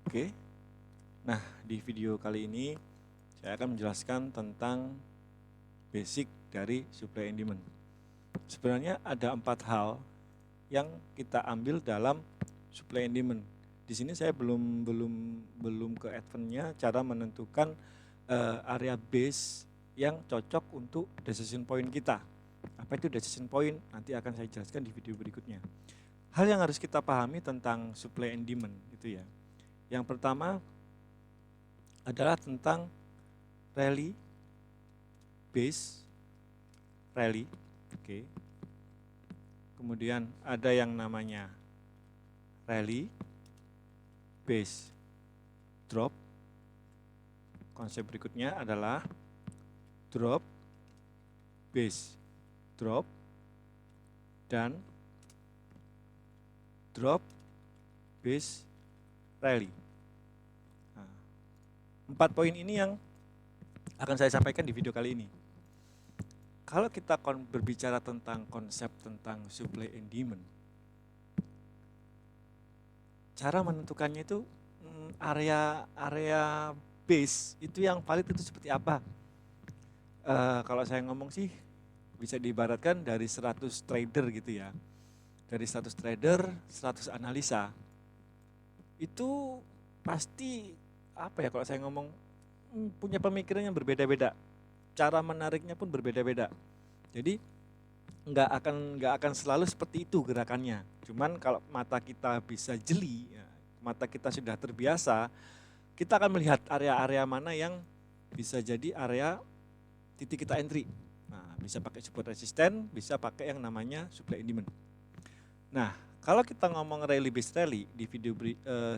Oke, nah di video kali ini saya akan menjelaskan tentang basic dari supply and demand. Sebenarnya ada 4 hal yang kita ambil dalam supply and demand. Di sini saya belum ke advance-nya cara menentukan area base yang cocok untuk decision point kita. Apa itu decision point? Nanti akan saya jelaskan di video berikutnya. Hal yang harus kita pahami tentang supply and demand gitu ya. Yang pertama adalah tentang rally, base, rally. Oke. Kemudian ada yang namanya rally, base, drop. Konsep berikutnya adalah drop, base, drop, dan drop, base, rally. Nah, 4 poin ini yang akan saya sampaikan di video kali ini. Kalau kita berbicara tentang konsep tentang supply and demand, cara menentukannya itu area base itu yang valid itu seperti apa? Kalau saya ngomong sih bisa diibaratkan dari 100 trader gitu ya. Dari 100 trader, 100 analisa. Itu pasti apa ya kalau saya ngomong punya pemikiran yang berbeda-beda. Cara menariknya pun berbeda-beda. Jadi nggak akan selalu seperti itu gerakannya. Cuman kalau mata kita bisa jeli, ya, mata kita sudah terbiasa, kita akan melihat area-area mana yang bisa jadi area titik kita entry. Nah, bisa pakai support resisten, bisa pakai yang namanya supply and demand. Nah, kalau kita ngomong rally based rally di video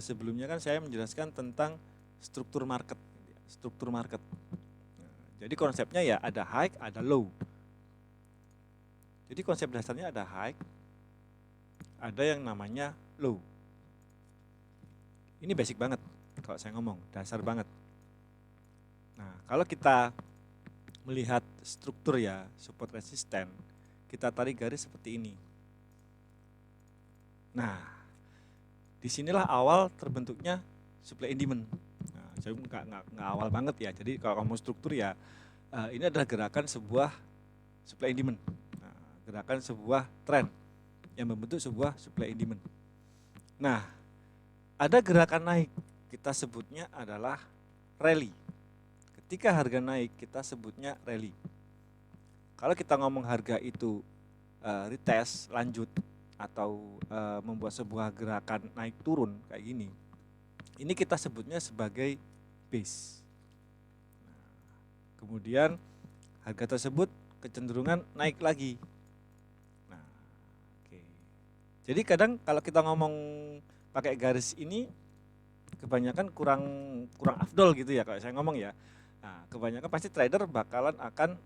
sebelumnya kan saya menjelaskan tentang struktur market, struktur market. Nah, jadi konsepnya ya ada high, ada low. Jadi konsep dasarnya ada high, ada yang namanya low. Ini basic banget kalau saya ngomong, dasar banget. Nah, kalau kita melihat struktur ya, support resisten, kita tarik garis seperti ini. Nah, disinilah awal terbentuknya supply and demand. Nah, saya nggak awal banget ya, jadi kalau kamu struktur ya, ini adalah gerakan sebuah supply and demand. Nah, gerakan sebuah tren yang membentuk sebuah supply and demand. Nah, ada gerakan naik, kita sebutnya adalah rally. Ketika harga naik, kita sebutnya rally. Kalau kita ngomong harga itu retest, lanjut, atau membuat sebuah gerakan naik turun kayak gini, ini kita sebutnya sebagai base. Nah, kemudian harga tersebut kecenderungan naik lagi. Nah, oke. Jadi kadang kalau kita ngomong pakai garis ini kebanyakan kurang afdol gitu ya kalau saya ngomong ya. Nah, kebanyakan pasti trader bakalan akan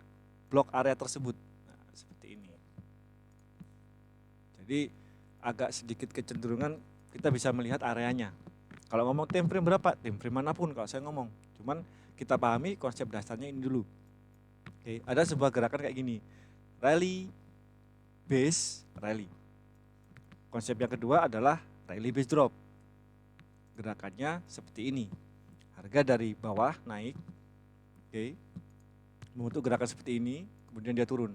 blok area tersebut. Nah, seperti ini. Jadi agak sedikit kecenderungan kita bisa melihat areanya. Kalau ngomong time frame berapa? Time frame manapun kalau saya ngomong. Cuman kita pahami konsep dasarnya ini dulu. Oke, ada sebuah gerakan kayak gini. Rally, base, rally. Konsep yang kedua adalah rally base drop. Gerakannya seperti ini. Harga dari bawah naik, oke, membentuk gerakan seperti ini, kemudian dia turun.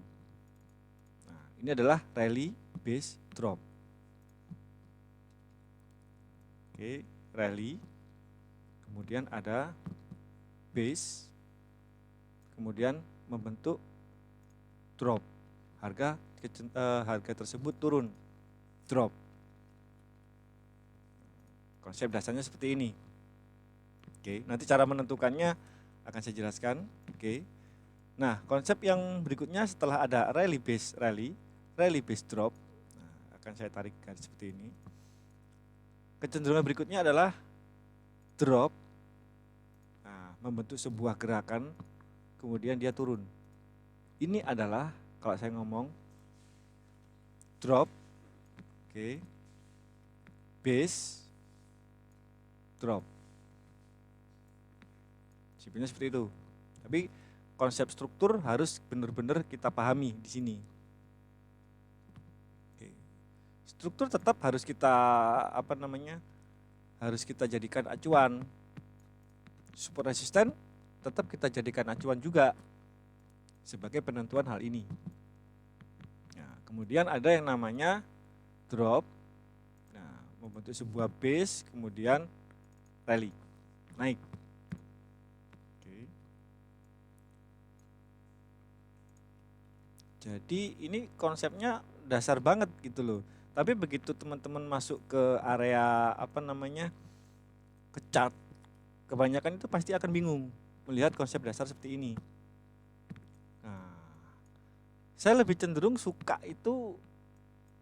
Nah, ini adalah rally base drop. Oke, rally, kemudian ada base, kemudian membentuk drop. Harga tersebut turun, drop. Konsep dasarnya seperti ini. Oke, nanti cara menentukannya akan saya jelaskan. Oke. Nah, konsep yang berikutnya setelah ada rally base drop, nah, akan saya tarik garis seperti ini. Kecenderungan berikutnya adalah drop, nah, membentuk sebuah gerakan, kemudian dia turun. Ini adalah kalau saya ngomong drop, oke, base, drop. Sebenarnya seperti itu. Tapi konsep struktur harus benar-benar kita pahami di sini. Oke. Struktur tetap harus kita harus kita jadikan acuan. Support resisten tetap kita jadikan acuan juga sebagai penentuan hal ini. Nah, kemudian ada yang namanya drop, nah, membentuk sebuah base, kemudian rally, naik. Oke. Jadi ini konsepnya dasar banget gitu loh. Tapi begitu teman-teman masuk ke area ke chart, kebanyakan itu pasti akan bingung melihat konsep dasar seperti ini. Nah, saya lebih cenderung suka itu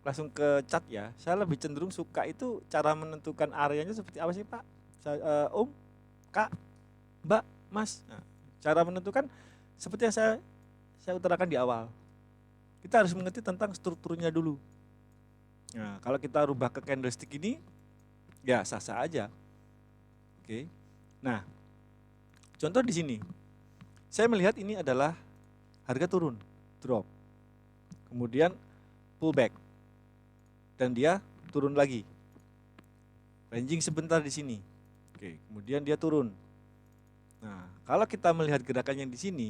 langsung ke chart ya. Saya lebih cenderung suka itu cara menentukan areanya seperti apa sih Pak? Om, Kak, Mbak, Mas. Nah, cara menentukan seperti yang saya utarakan di awal. Kita harus mengerti tentang strukturnya dulu. Nah, kalau kita rubah ke candlestick ini, ya sah-sah aja. Oke. Nah, contoh di sini, saya melihat ini adalah harga turun, drop, kemudian pullback, dan dia turun lagi, ranging sebentar di sini. Oke, kemudian dia turun. Nah, kalau kita melihat gerakannya di sini,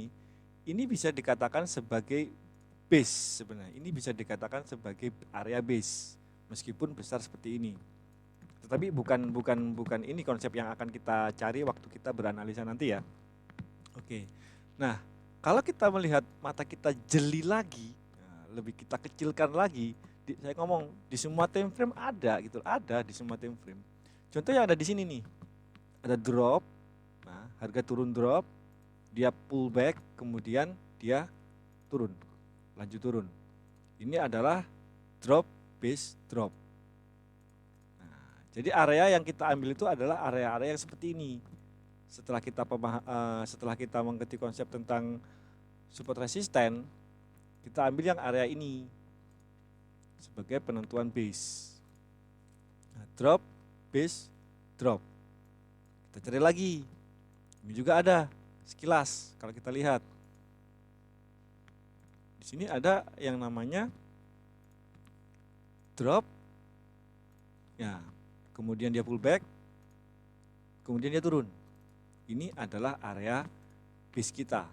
ini bisa dikatakan sebagai base sebenarnya. Ini bisa dikatakan sebagai area base, meskipun besar seperti ini. Tetapi bukan ini konsep yang akan kita cari waktu kita beranalisa nanti ya. Oke. Nah, kalau kita melihat mata kita jeli lagi, lebih kita kecilkan lagi, saya ngomong di semua time frame ada gitu, ada di semua time frame. Contoh yang ada di sini nih, ada drop, nah harga turun drop, dia pullback, kemudian dia turun, lanjut turun. Ini adalah drop base drop. Nah, jadi area yang kita ambil itu adalah area-area yang seperti ini. Setelah kita mengerti konsep tentang support resisten, kita ambil yang area ini sebagai penentuan base. Nah, drop, base, drop. Kita cari lagi. Ini juga ada sekilas kalau kita lihat. Di sini ada yang namanya drop. Ya, kemudian dia pullback. Kemudian dia turun. Ini adalah area base kita.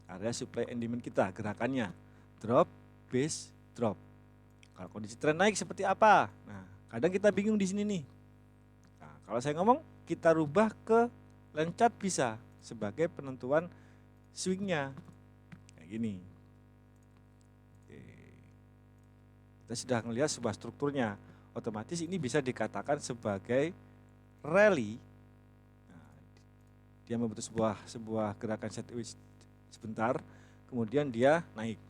Area supply and demand kita, gerakannya. Drop, base, drop. Kalau kondisi tren naik seperti apa? Nah, kadang kita bingung di sini nih. Nah, kalau saya ngomong, kita rubah ke line chart bisa sebagai penentuan swingnya. Kayak gini. Oke. Kita sudah melihat sebuah strukturnya. Otomatis ini bisa dikatakan sebagai rally. Nah, dia membentuk sebuah gerakan sideways sebentar, kemudian dia naik.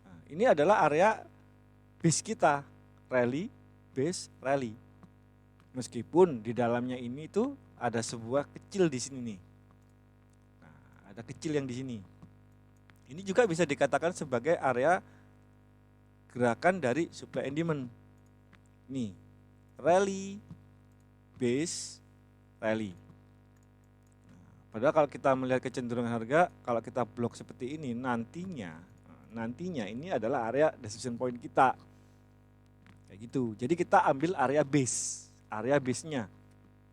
Nah, ini adalah area base kita, rally, base, rally. Meskipun di dalamnya ini tuh ada sebuah kecil di sini nih. Nah, ada kecil yang di sini. Ini juga bisa dikatakan sebagai area gerakan dari supply and demand. Nih, rally, base, rally. Nah, padahal kalau kita melihat kecenderungan harga, kalau kita blok seperti ini, nantinya ini adalah area decision point kita. Kayak gitu. Jadi kita ambil area base-nya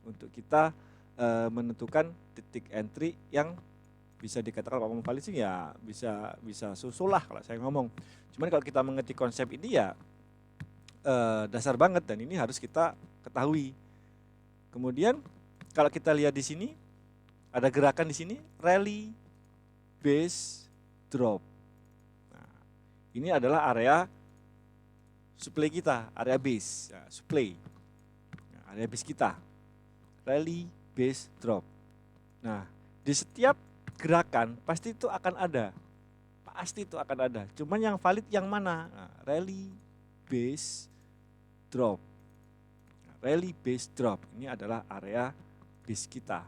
untuk kita menentukan titik entry yang bisa dikatakan Pak Mufali sih ya bisa susul lah kalau saya ngomong. Cuman kalau kita mengerti konsep ini ya dasar banget dan ini harus kita ketahui. Kemudian kalau kita lihat di sini ada gerakan di sini rally, base, drop. Nah, ini adalah area supply kita, area base, ya, supply, nah, area base kita, rally, base, drop. Nah, di setiap gerakan pasti itu akan ada, Cuman yang valid yang mana? Nah, rally, base, drop. Nah, rally, base, drop. Ini adalah area base kita.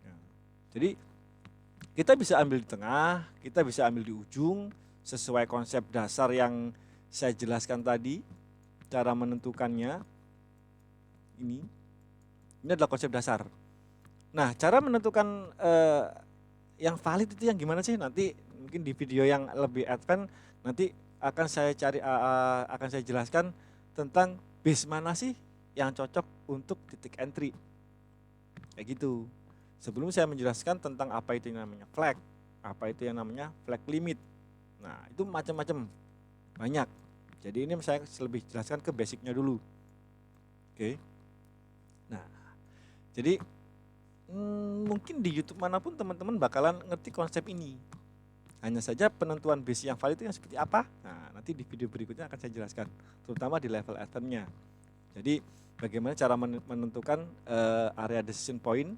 Ya. Jadi kita bisa ambil di tengah, kita bisa ambil di ujung, sesuai konsep dasar yang saya jelaskan tadi, cara menentukannya, ini adalah konsep dasar. Nah, cara menentukan yang valid itu yang gimana sih? Nanti mungkin di video yang lebih advance nanti akan saya jelaskan tentang base mana sih yang cocok untuk titik entry. Kayak gitu. Sebelum saya menjelaskan tentang apa itu yang namanya flag, apa itu yang namanya flag limit. Nah, itu macam-macam, banyak. Jadi ini saya lebih jelaskan ke basicnya dulu. Oke. Nah, jadi mungkin di YouTube manapun teman-teman bakalan ngerti konsep ini. Hanya saja penentuan base yang valid itu yang seperti apa? Nah, nanti di video berikutnya akan saya jelaskan, terutama di level advance-nya. Jadi, bagaimana cara menentukan area decision point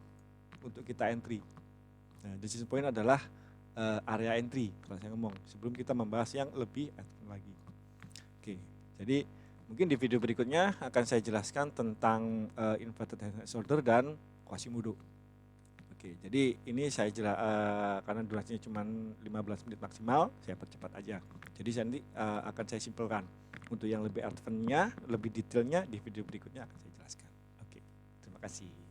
untuk kita entry. Nah, decision point adalah area entry, kalau saya ngomong, sebelum kita membahas yang lebih advance lagi. Oke, jadi mungkin di video berikutnya akan saya jelaskan tentang inverted hand shoulder dan Quasimodo. Oke, jadi ini saya karena durasinya cuma 15 menit maksimal, saya percepat aja. Jadi nanti akan saya simpelkan. Untuk yang lebih advance-nya, lebih detailnya di video berikutnya akan saya jelaskan. Oke, terima kasih.